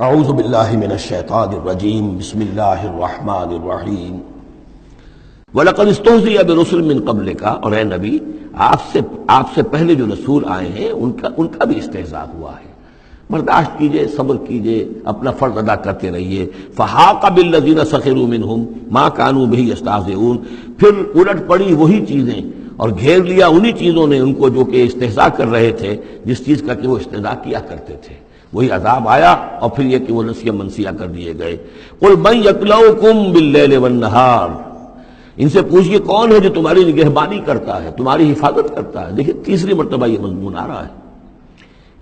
اعوذ باللہ من الشیطان الرجیم بسم اللہ الرحمن الرحیم وَلَقَدِ اسْتُهْزِئَ بِرُسُلٍ مِّن قَبْلِكَ، اور اے نبی آپ سے پہلے جو رسول آئے ہیں ان کا بھی استہزاء ہوا ہے۔ برداشت کیجئے، صبر کیجئے، اپنا فرض ادا کرتے رہیے۔ فَحَاقَ بِالَّذِينَ سَخِرُوا مِنْهُمْ مَا كَانُوا بِهِ يَسْتَهْزِئُونَ، پھر الٹ پڑی وہی چیزیں اور گھیر لیا انہی چیزوں نے ان کو جو کہ استہزاء کر رہے تھے، جس چیز کا کہ وہ استہزاء کیا کرتے تھے۔ وہی عذاب آیا اور پھر یہ کہ وہ نسیہ منسیہ کر دیے گئے۔ قُلْ مَن يَكْلَؤُكُمْ بِاللَّيْلِ وَالنَّهَارِ، ان سے پوچھئے کون ہے جو تمہاری نگہبانی کرتا ہے، تمہاری حفاظت کرتا ہے۔ دیکھیں تیسری مرتبہ یہ مضمون آ رہا ہے۔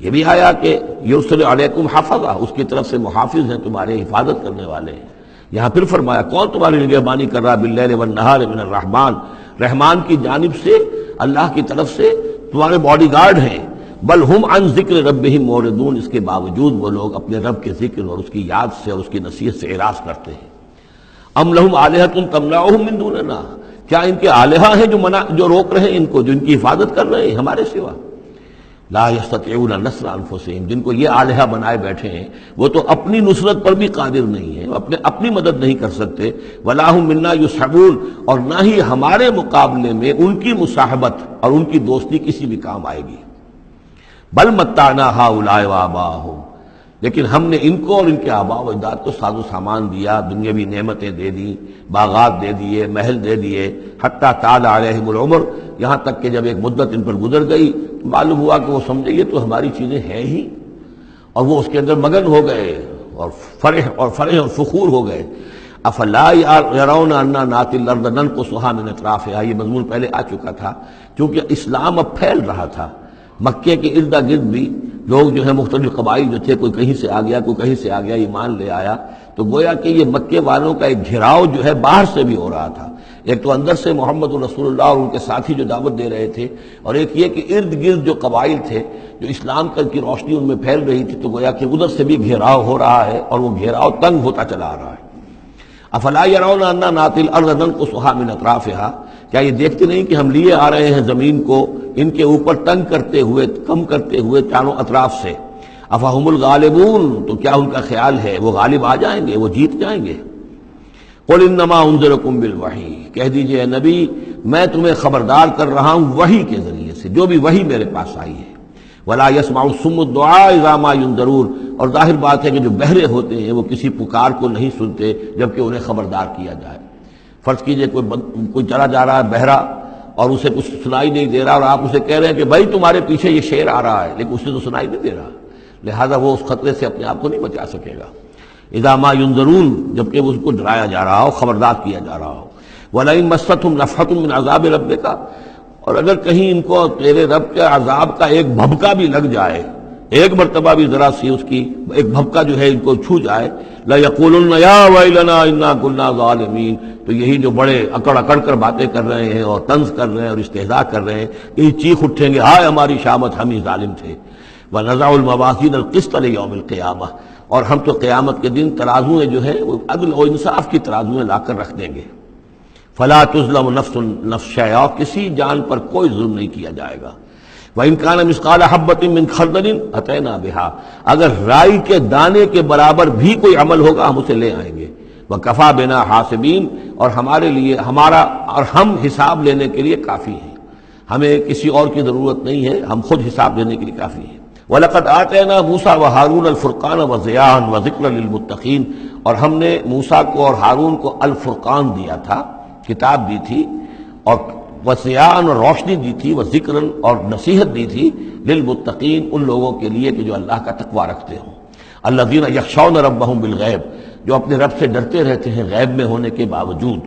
یہ بھی آیا کہ یرسل علیکم حفظہ، اس کی طرف سے محافظ ہیں، تمہارے حفاظت کرنے والے ہیں۔ یہاں پھر فرمایا کون تمہاری نگہبانی کر رہا، باللیل والنہار من الرحمن، رحمان کی جانب سے، اللہ کی طرف سے تمہارے باڈی گارڈ ہیں۔ بل ہم عن ذکر ربہم معرضون، اس کے باوجود وہ لوگ اپنے رب کے ذکر اور اس کی یاد سے اور اس کی نصیحت سے اعراض کرتے ہیں۔ ام لہم آلہۃ تمنعہم من دوننا، کیا ان کے آلہہ ہیں جو روک رہے ہیں ان کو، جو ان کی حفاظت کر رہے ہیں ہمارے سوا؟ لا یستطیعون نصر انفسہم، جن کو یہ آلہہ بنائے بیٹھے ہیں وہ تو اپنی نصرت پر بھی قادر نہیں ہیں، اپنی مدد نہیں کر سکتے۔ ولا ہم منا یصحبون، اور نہ ہی ہمارے مقابلے میں ان کی مصاحبت اور ان کی دوستی کسی بھی کام آئے گی۔ بل متعنا ہؤلاء وآباءہم، لیکن ہم نے ان کو اور ان کے آباء و اجداد کو ساز و سامان دیا، دنیاوی نعمتیں دے دی، باغات دے دیے، محل دے دیے، حتی طال علیہم العمر، یہاں تک کہ جب ایک مدت ان پر گزر گئی معلوم ہوا کہ وہ سمجھے یہ تو ہماری چیزیں ہیں ہی، اور وہ اس کے اندر مگن ہو گئے اور فرح اور فخور ہو گئے۔ افلا یرون انا ناتی الارض ننقصها من اطرافها، یہ مضمون پہلے آ چکا تھا۔ کیونکہ اسلام اب پھیل رہا تھا، مکے کے ارد گرد بھی لوگ جو ہے مختلف قبائل جو تھے، کوئی کہیں سے آ گیا، کوئی کہیں سے آ گیا، ایمان لے آیا، تو گویا کہ یہ مکے والوں کا ایک گھیراؤ جو ہے باہر سے بھی ہو رہا تھا۔ ایک تو اندر سے محمد رسول اللہ اور ان کے ساتھی جو دعوت دے رہے تھے، اور ایک یہ کہ ارد گرد جو قبائل تھے جو اسلام کی روشنی ان میں پھیل رہی تھی، تو گویا کہ ادھر سے بھی گھیراؤ ہو رہا ہے اور وہ گھیراؤ تنگ ہوتا چلا آ رہا ہے۔ افلا یرون انا ناتی الارض ننقصها من اطرافها، کیا یہ دیکھتے نہیں کہ ہم لیے آ رہے ہیں زمین کو ان کے اوپر تنگ کرتے ہوئے، کم کرتے ہوئے چاروں اطراف سے۔ افہم الغالبون، تو کیا ان کا خیال ہے وہ غالب آ جائیں گے، وہ جیت جائیں گے؟ قل انما انذرکم بالوحی، کہہ دیجئے اے نبی میں تمہیں خبردار کر رہا ہوں وحی کے ذریعے سے، جو بھی وحی میرے پاس آئی ہے۔ ولا يسمع الصم الدعاء اذا ما ينذرون، اور ظاہر بات ہے کہ جو بہرے ہوتے ہیں وہ کسی پکار کو نہیں سنتے جبکہ انہیں خبردار کیا جائے۔ فرض کیجئے کوئی چلا جا رہا ہے بہرا اور اسے کچھ سنائی نہیں دے رہا، اور آپ اسے کہہ رہے ہیں کہ بھائی تمہارے پیچھے یہ شیر آ رہا ہے، لیکن اسے تو سنائی نہیں دے رہا، لہذا وہ اس خطرے سے اپنے آپ کو نہیں بچا سکے گا۔ اذا ما ينذرون، جبکہ اس کو ڈرایا جا رہا ہو، خبردار کیا جا رہا ہو۔ وَلَئِن مَسَّتْهُمْ نَفْحَةٌ مِّنْ عَذَابِ رَبِّكَ، اور اگر کہیں ان کو تیرے رب کے عذاب کا ایک بھبکا بھی لگ جائے، ایک مرتبہ بھی ذرا سی اس کی ایک بھبکا جو ہے ان کو چھو جائے، لَيَقُولُنَّ يَا وَيْلَنَا إِنَّا كُنَّا ظَالِمِينَ، تو یہی جو بڑے اکڑ اکڑ کر باتیں کر رہے ہیں اور طنز کر رہے ہیں اور استہزاء کر رہے ہیں، یہی چیخ اٹھیں گے ہائے ہماری شامت، ہم ہی ظالم تھے۔ وَنَضَعُ الْمَوَازِينَ الْقِسْطَ لِيَوْمِ الْقِيَامَةِ، اور ہم تو قیامت کے دن ترازویں جو ہے وہ عدل و انصاف کی ترازویں لا کر رکھ دیں گے۔ فلا تظلم نفس شیئا، کسی جان پر کوئی ظلم نہیں کیا جائے گا۔ وَإِنْ كَانَ مِثْقَالَ حَبَّةٍ مِّنْ خَرْدَلٍ أَتَيْنَا بِهَا، اگر رائی کے دانے کے برابر بھی کوئی عمل ہوگا ہم اسے لے آئیں گے۔ وَكَفَى بِنَا حَاسِبِينَ، اور ہمارے لیے ہم حساب لینے کے لیے کافی ہیں، ہمیں کسی اور کی ضرورت نہیں ہے، ہم خود حساب لینے کے لیے کافی ہیں۔ وَلَقَدْ آتَيْنَا مُوسَىٰ وَهَارُونَ الْفُرْقَانَ وَضِيَاءً وَذِكْرًا لِّلْمُتَّقِينَ، اور ہم نے موسیٰ کو اور ہارون کو الفرقان دیا تھا، کتاب دی تھی، اور وضیاءً، اور روشنی دی تھی، وذکراً، اور نصیحت دی تھی، للمتقین، ان لوگوں کے لیے کہ جو اللہ کا تقوی رکھتے ہوں۔ الذین یخشون ربہم بالغیب، جو اپنے رب سے ڈرتے رہتے ہیں غیب میں ہونے کے باوجود۔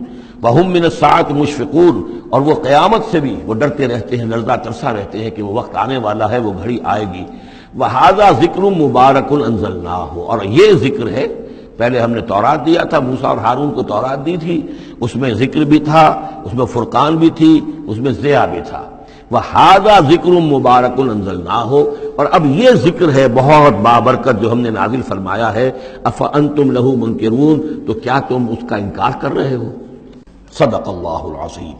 وہم من الساعۃ مشفقون، اور وہ قیامت سے بھی وہ ڈرتے رہتے ہیں، لرزہ ترسا رہتے ہیں کہ وہ وقت آنے والا ہے، وہ گھڑی آئے گی۔ وہذا ذکر مبارک انزلناہ، اور یہ ذکر ہے، پہلے ہم نے تورات دیا تھا، موسیٰ اور ہارون کو تورات دی تھی، اس میں ذکر بھی تھا، اس میں فرقان بھی تھی، اس میں ضیاء بھی تھا۔ وَهَذَا ذِكْرٌ مُبَارَكٌ أَنزَلْنَاهُ، اور اب یہ ذکر ہے بہت بابرکت جو ہم نے نازل فرمایا ہے۔ أَفَأَنْتُمْ لَهُ مُنْكِرُونَ، تو کیا تم اس کا انکار کر رہے ہو؟ صدق اللہ العظیم۔